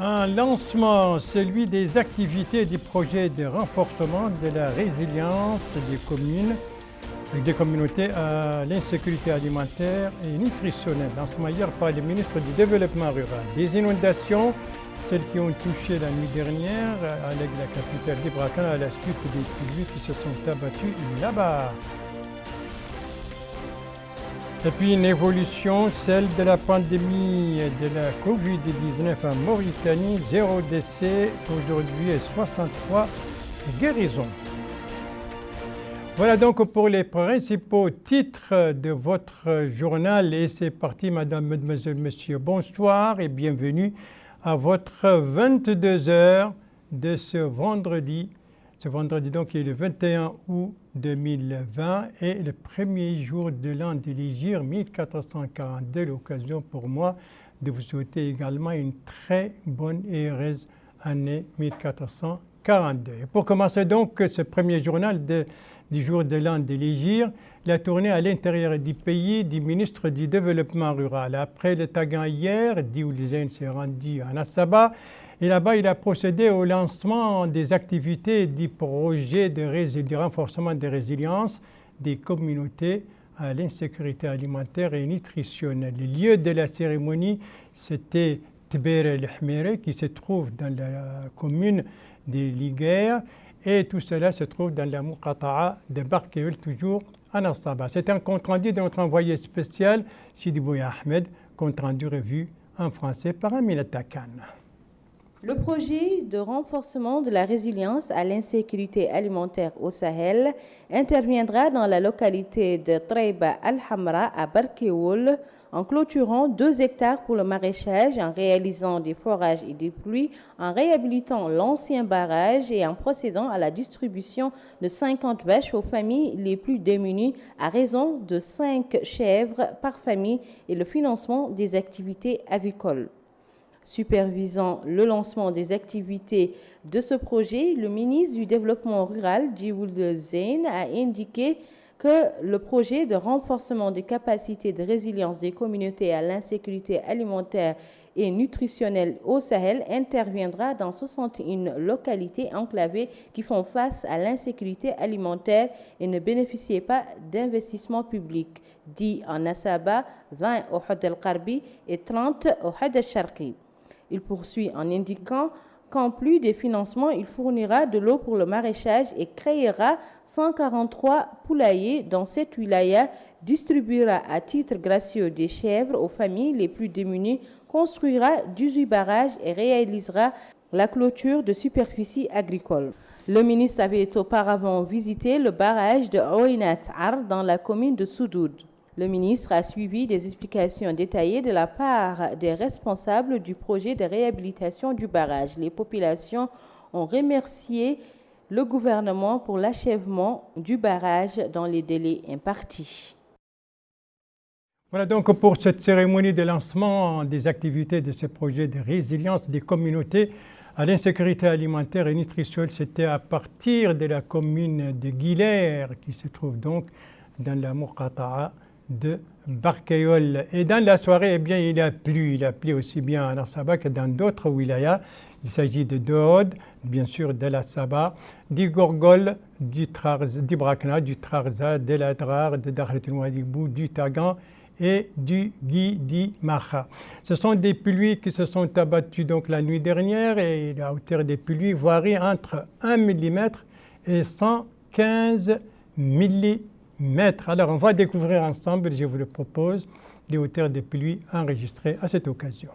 Un lancement, celui des activités et des projets de renforcement de la résilience des communes et des communautés à l'insécurité alimentaire et nutritionnelle. Lancement hier par le ministre du Développement rural. Des inondations, celles qui ont touché la nuit dernière à la capitale d'Ibrakan à la suite des pluies qui se sont abattues là-bas. Et puis une évolution, celle de la pandémie de la Covid-19 en Mauritanie, 0 décès aujourd'hui et 63 guérisons. Voilà donc pour les principaux titres de votre journal et c'est parti mesdames, mesdemoiselles, messieurs, bonsoir et bienvenue à votre 22 heures de ce vendredi. Ce vendredi donc qui est le 21 août 2020 et le premier jour de l'an de l'Hégire 1442. L'occasion pour moi de vous souhaiter également une très bonne et heureuse année 1442. Et pour commencer donc ce premier journal du jour de l'an de l'Hégire, la tournée à l'intérieur du pays du ministre du Développement rural. Après le Tagan hier, Dioul Zeyn s'est rendu à Nassaba. Et là-bas, il a procédé au lancement des activités du projet de renforcement de résilience des communautés à l'insécurité alimentaire et nutritionnelle. Le lieu de la cérémonie, c'était Tber el-Hmere, qui se trouve dans la commune de Liguer, et tout cela se trouve dans la Muqata'a de Barkeul, toujours à Nassaba. C'est un compte-rendu de notre envoyé spécial, Sidi Bouya Ahmed, compte-rendu revu en français par Aminata Khan. Le projet de renforcement de la résilience à l'insécurité alimentaire au Sahel interviendra dans la localité de Traiba al-Hamra à Barkeoul en clôturant 2 hectares pour le maraîchage, en réalisant des forages et des pluies, en réhabilitant l'ancien barrage et en procédant à la distribution de 50 vaches aux familles les plus démunies à raison de 5 chèvres par famille et le financement des activités avicoles. Supervisant le lancement des activités de ce projet, le ministre du Développement rural, Dioul Zeyn, a indiqué que le projet de renforcement des capacités de résilience des communautés à l'insécurité alimentaire et nutritionnelle au Sahel interviendra dans 61 localités enclavées qui font face à l'insécurité alimentaire et ne bénéficient pas d'investissements publics, dit en Nassaba, 20 au Had el-Qarbi et 30 au Had el-Sharqi. Il poursuit en indiquant qu'en plus des financements, il fournira de l'eau pour le maraîchage et créera 143 poulaillers dans cette wilaya, distribuera à titre gracieux des chèvres aux familles les plus démunies, construira 18 barrages et réalisera la clôture de superficies agricoles. Le ministre avait auparavant visité le barrage de Oinat Ar dans la commune de Soudoud. Le ministre a suivi des explications détaillées de la part des responsables du projet de réhabilitation du barrage. Les populations ont remercié le gouvernement pour l'achèvement du barrage dans les délais impartis. Voilà donc pour cette cérémonie de lancement des activités de ce projet de résilience des communautés à l'insécurité alimentaire et nutritionnelle. C'était à partir de la commune de Guilher qui se trouve donc dans la Muqata'a de Barkeol. Et dans la soirée, eh bien, il a plu aussi bien à Nassaba que dans d'autres wilayas. Il s'agit de Dohod, bien sûr de la Saba, du Gorgol, du Brakna, du Trarza, de l'Adrar, de Dakhlet el-Ouadibou, du Tagan et du Guidi Maha. Ce sont des pluies qui se sont abattues donc la nuit dernière et la hauteur des pluies varie entre 1 mm et 115 mm. Alors on va découvrir ensemble, je vous le propose, les hauteurs des pluies enregistrées à cette occasion.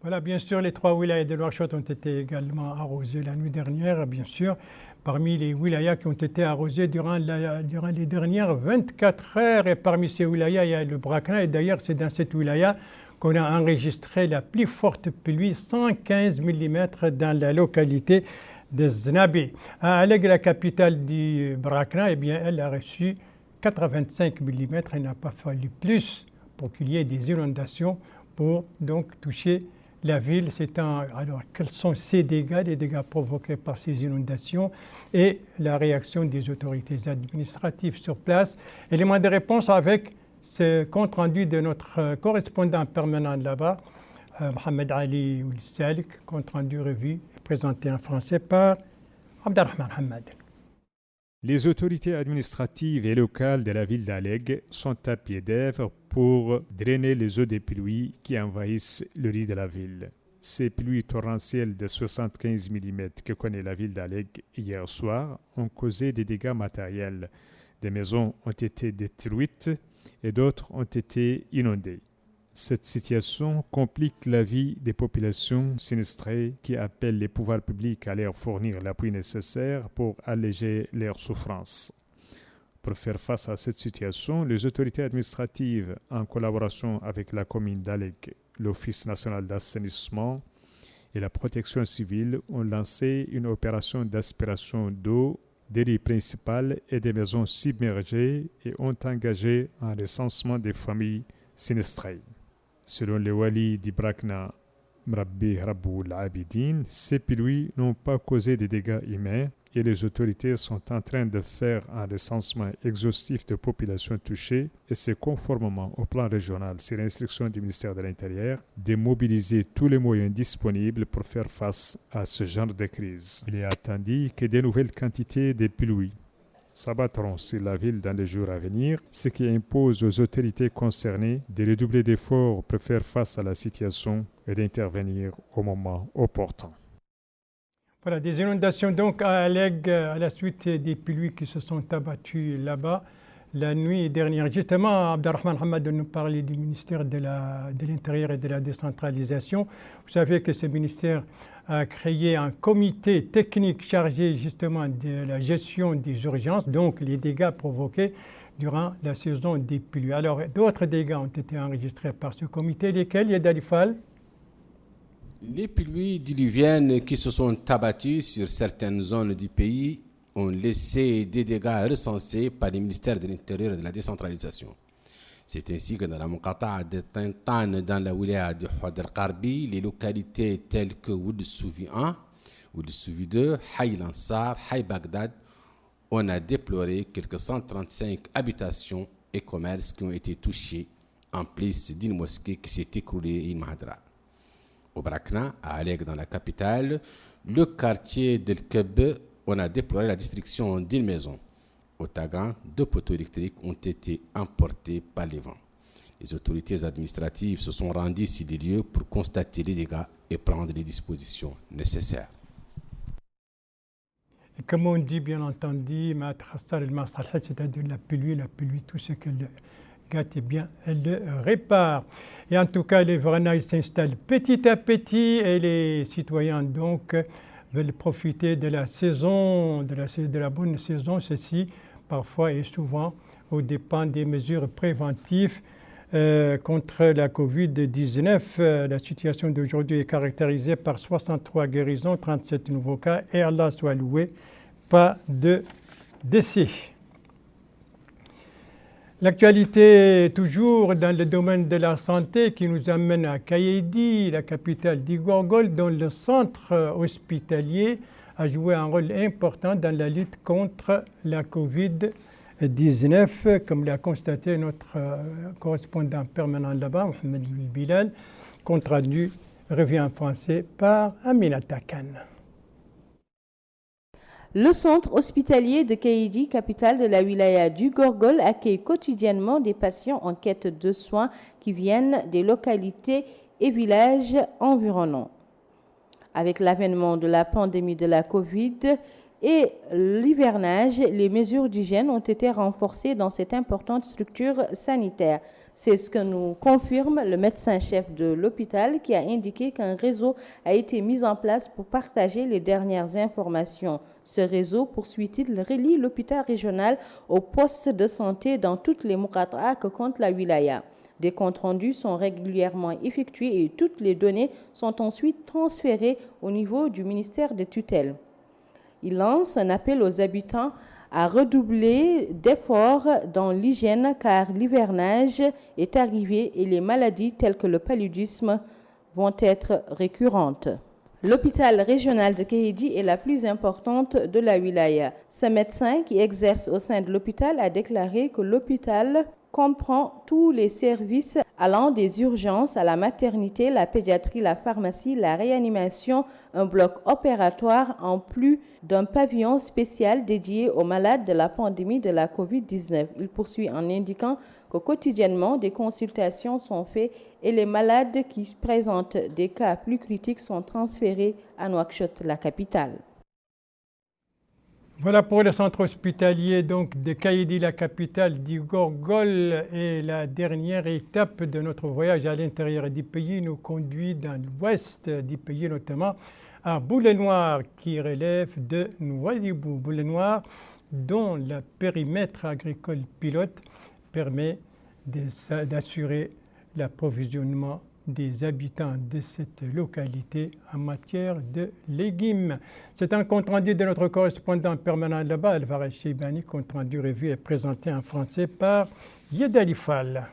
Voilà, bien sûr, les 3 wilayas de Nouakchott ont été également arrosés la nuit dernière, bien sûr. Parmi les wilayas qui ont été arrosés durant les dernières 24 heures, et parmi ces wilayas, il y a le Brakna, et d'ailleurs, c'est dans cette wilaya qu'on a enregistré la plus forte pluie, 115 mm dans la localité de Znabé. À Aleg, la capitale du Brakna, eh bien, elle a reçu 85 mm. Il n'a pas fallu plus pour qu'il y ait des inondations pour donc toucher la ville. Alors, quels sont ces dégâts, les dégâts provoqués par ces inondations et la réaction des autorités administratives sur place? Élément de réponse avec ce compte rendu de notre correspondant permanent là-bas, Mohamed Ali Oulsalik, compte rendu revu et présenté en français par Abdelrahman Hamad. Les autorités administratives et locales de la ville d'Aleg sont à pied d'œuvre pour drainer les eaux des pluies qui envahissent le lit de la ville. Ces pluies torrentielles de 75 mm que connaît la ville d'Aleg hier soir ont causé des dégâts matériels. Des maisons ont été détruites et d'autres ont été inondées. Cette situation complique la vie des populations sinistrées qui appellent les pouvoirs publics à leur fournir l'appui nécessaire pour alléger leurs souffrances. Pour faire face à cette situation, les autorités administratives, en collaboration avec la commune d'Aleg, l'Office national d'assainissement et la protection civile, ont lancé une opération d'aspiration d'eau des rues principales et des maisons submergées et ont engagé un recensement des familles sinistrées. Selon le wali d'Ibrakna, Mrabbi Raboul Abidine, ces pluies n'ont pas causé de dégâts humains et les autorités sont en train de faire un recensement exhaustif de populations touchées et c'est conformément au plan régional sur instruction du ministère de l'Intérieur de mobiliser tous les moyens disponibles pour faire face à ce genre de crise. Il est attendu que de nouvelles quantités de pluies s'abattront sur la ville dans les jours à venir, ce qui impose aux autorités concernées de redoubler d'efforts pour faire face à la situation et d'intervenir au moment opportun. Voilà, des inondations donc à Aleg à la suite des pluies qui se sont abattues là-bas la nuit dernière. Justement, Abdelrahman Hamad nous parlait du ministère de l'Intérieur et de la décentralisation. Vous savez que ce ministère a créé un comité technique chargé justement de la gestion des urgences, donc les dégâts provoqués durant la saison des pluies. Alors, d'autres dégâts ont été enregistrés par ce comité, lesquels, Yadalifal? Les pluies diluviennes qui se sont abattues sur certaines zones du pays ont laissé des dégâts recensés par le ministère de l'Intérieur et de la décentralisation. C'est ainsi que dans la Muqata'a de Tintan, dans la wilaya de Houad el-Qarbi, les localités telles que Oued-Souvi 1, Oued-Souvi 2, Haï Lansar, Haï Bagdad, on a déploré quelques 135 habitations et commerces qui ont été touchés, en plus d'une mosquée qui s'est écroulée et une mahadra. Au Brakna, à Aleg dans la capitale, le quartier d'El Keb, on a déploré la destruction d'une maison. Au Tagan, 2 poteaux électriques ont été emportés par les vents. Les autorités administratives se sont rendues sur les lieux pour constater les dégâts et prendre les dispositions nécessaires. Et comme on dit bien entendu, c'est-à-dire la pluie, tout ce qu'elle gâte, eh bien, elle le répare. Et en tout cas, les Vranaïs s'installent petit à petit et les citoyens donc veulent profiter de la saison, de la bonne saison, ceci parfois et souvent aux dépens des mesures préventives contre la Covid-19. La situation d'aujourd'hui est caractérisée par 63 guérisons, 37 nouveaux cas et Allah soit loué, pas de décès. L'actualité toujours dans le domaine de la santé qui nous amène à Kayedi, la capitale d'Igorgol, dont le centre hospitalier a joué un rôle important dans la lutte contre la Covid-19, comme l'a constaté notre correspondant permanent là-bas, Mohamed Bilal, compte rendu revient en français par Aminata Khan. Le centre hospitalier de Kayedi, capitale de la wilaya du Gorgol, accueille quotidiennement des patients en quête de soins qui viennent des localités et villages environnants. Avec l'avènement de la pandémie de la Covid et l'hivernage, les mesures d'hygiène ont été renforcées dans cette importante structure sanitaire. C'est ce que nous confirme le médecin-chef de l'hôpital qui a indiqué qu'un réseau a été mis en place pour partager les dernières informations. Ce réseau, poursuit-il, relie l'hôpital régional aux postes de santé dans toutes les muqata'a que compte la wilaya. Des comptes rendus sont régulièrement effectués et toutes les données sont ensuite transférées au niveau du ministère des tutelles. Il lance un appel aux habitants à redoubler d'efforts dans l'hygiène car l'hivernage est arrivé et les maladies telles que le paludisme vont être récurrentes. L'hôpital régional de Kéhédi est la plus importante de la wilaya. Ce médecin qui exerce au sein de l'hôpital a déclaré que l'hôpital comprend tous les services allant des urgences à la maternité, la pédiatrie, la pharmacie, la réanimation, un bloc opératoire en plus d'un pavillon spécial dédié aux malades de la pandémie de la COVID-19. Il poursuit en indiquant que quotidiennement des consultations sont faites et les malades qui présentent des cas plus critiques sont transférés à Nouakchott, la capitale. Voilà pour le centre hospitalier donc de Kéhédi, la capitale du Gorgol. Et la dernière étape de notre voyage à l'intérieur du pays nous conduit dans l'ouest du pays, notamment à Boulay-Noir, qui relève de Nouadhibou. Boulay-Noir, dont le périmètre agricole pilote permet d'assurer l'approvisionnement des habitants de cette localité en matière de légumes. C'est un compte-rendu de notre correspondant permanent là-bas, Alvarez Cheibani, compte-rendu revu et présenté en français par Yedali Fall.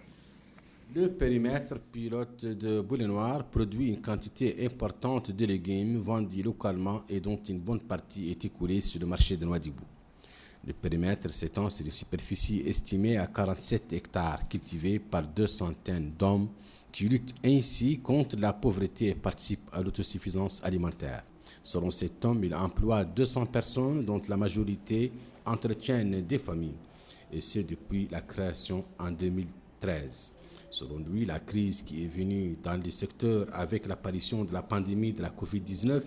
Le périmètre pilote de Boulay-Noir produit une quantité importante de légumes vendus localement et dont une bonne partie est écoulée sur le marché de Nouadhibou. Le périmètre s'étend sur une superficie estimée à 47 hectares cultivés par 200 d'hommes qui luttent ainsi contre la pauvreté et participent à l'autosuffisance alimentaire. Selon cet homme, il emploie 200 personnes dont la majorité entretiennent des familles, et ce depuis la création en 2013. Selon lui, la crise qui est venue dans les secteurs avec l'apparition de la pandémie de la COVID-19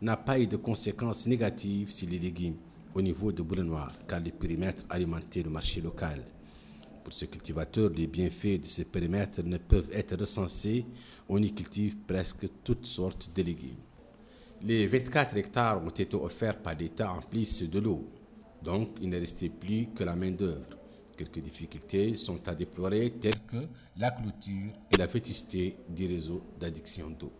n'a pas eu de conséquences négatives sur les légumes au niveau de Boulay-Noir, car le périmètre alimentait le marché local. Pour ce cultivateur, les bienfaits de ce périmètre ne peuvent être recensés. On y cultive presque toutes sortes de légumes. Les 24 hectares ont été offerts par l'État en plus de l'eau. Donc, il ne restait plus que la main-d'œuvre. Quelques difficultés sont à déplorer, telles que la clôture et la vétusté du réseau d'adduction d'eau.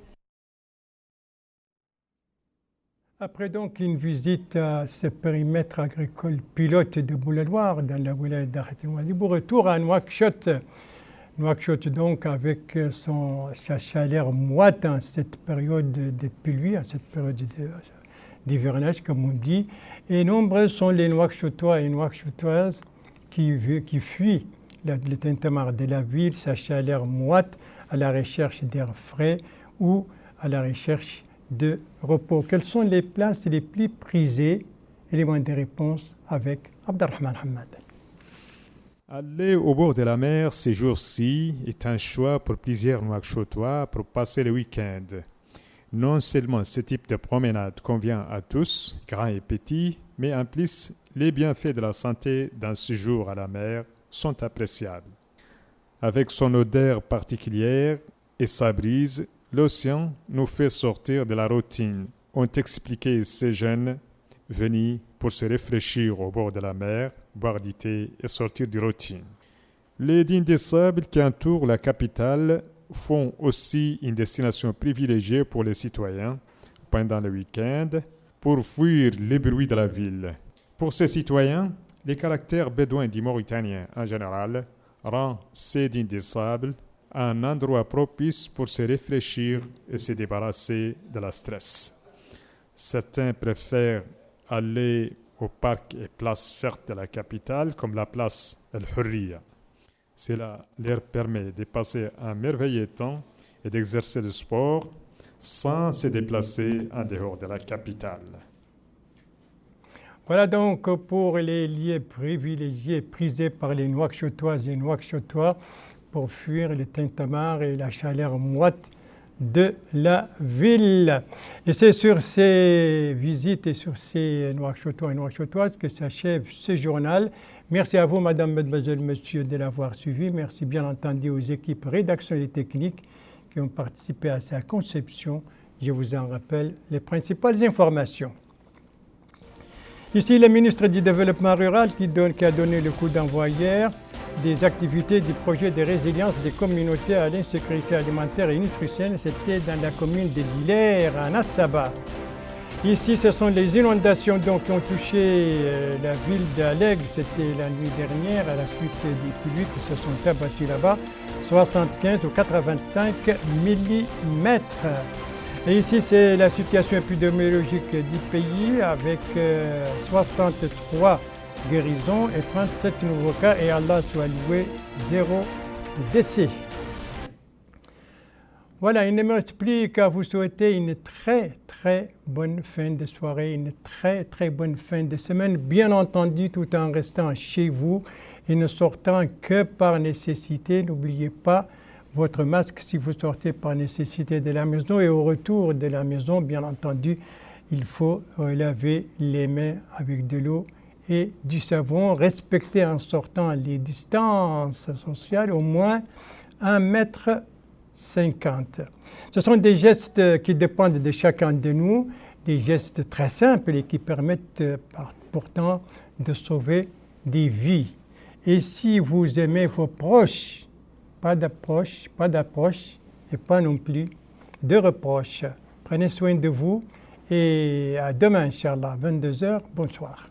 Après donc une visite à ce périmètre agricole pilote de Boulay-Noir dans la wilaya d'Nouadhibou, retour à Nouakchott. Nouakchott donc avec sa chaleur moite en cette période de pluie, en cette période d'hivernage comme on dit. Et nombreux sont les Nouakchottois et Nouakchottoises qui fuient le tintamarre de la ville, sa chaleur moite, à la recherche d'air frais ou à la recherche de repos. Quelles sont les places les plus prisées? Élément de réponse avec Abdelrahman Hamad. Aller au bord de la mer ces jours-ci est un choix pour plusieurs Nouakchottois pour passer le week-end. Non seulement ce type de promenade convient à tous, grands et petits, mais en plus, les bienfaits de la santé d'un séjour à la mer sont appréciables. Avec son odeur particulière et sa brise, l'océan nous fait sortir de la routine, ont expliqué ces jeunes venus pour se rafraîchir au bord de la mer, boire du thé et sortir de routine. Les dunes des sables qui entourent la capitale font aussi une destination privilégiée pour les citoyens pendant le week-end pour fuir les bruits de la ville. Pour ces citoyens, les caractères bédouins du Mauritanien en général rend ces dunes des sables un endroit propice pour se réfléchir et se débarrasser de la stress. Certains préfèrent aller au parc et places vertes de la capitale, comme la place El Hurriya. Cela leur permet de passer un merveilleux temps et d'exercer le sport sans se déplacer en dehors de la capitale. Voilà donc pour les lieux privilégiés prisés par les Nouakchottoises et Nouakchottois pour fuir le tintamarre et la chaleur moite de la ville. Et c'est sur ces visites et sur ces Nouakchotois et Nouakchotoises que s'achève ce journal. Merci à vous, Madame, Mademoiselle, Monsieur, de l'avoir suivi. Merci bien entendu aux équipes rédaction et techniques qui ont participé à sa conception. Je vous en rappelle les principales informations. Ici, le ministre du Développement rural qui a donné le coup d'envoi hier des activités du projet de résilience des communautés à l'insécurité alimentaire et nutritionnelle. C'était dans la commune de Lillers, à Nassaba. Ici, ce sont les inondations donc, qui ont touché la ville d'Alleg. C'était la nuit dernière à la suite des pluies qui se sont abattues là-bas, 75 ou 85 mm. Et ici, c'est la situation épidémiologique du pays avec 63 guérisons et 37 nouveaux cas. Et Allah soit loué, 0 décès. Voilà, il ne me reste plus qu'à vous souhaiter une très bonne fin de soirée, une très bonne fin de semaine, bien entendu tout en restant chez vous et ne sortant que par nécessité. N'oubliez pas votre masque si vous sortez par nécessité de la maison, et au retour de la maison, bien entendu, il faut laver les mains avec de l'eau et du savon, respecter en sortant les distances sociales, au moins 1,50 m. Ce sont des gestes qui dépendent de chacun de nous, des gestes très simples et qui permettent pourtant de sauver des vies. Et si vous aimez vos proches, pas d'approche et pas non plus de reproches. Prenez soin de vous et à demain, Inch'Allah, 22h. Bonsoir.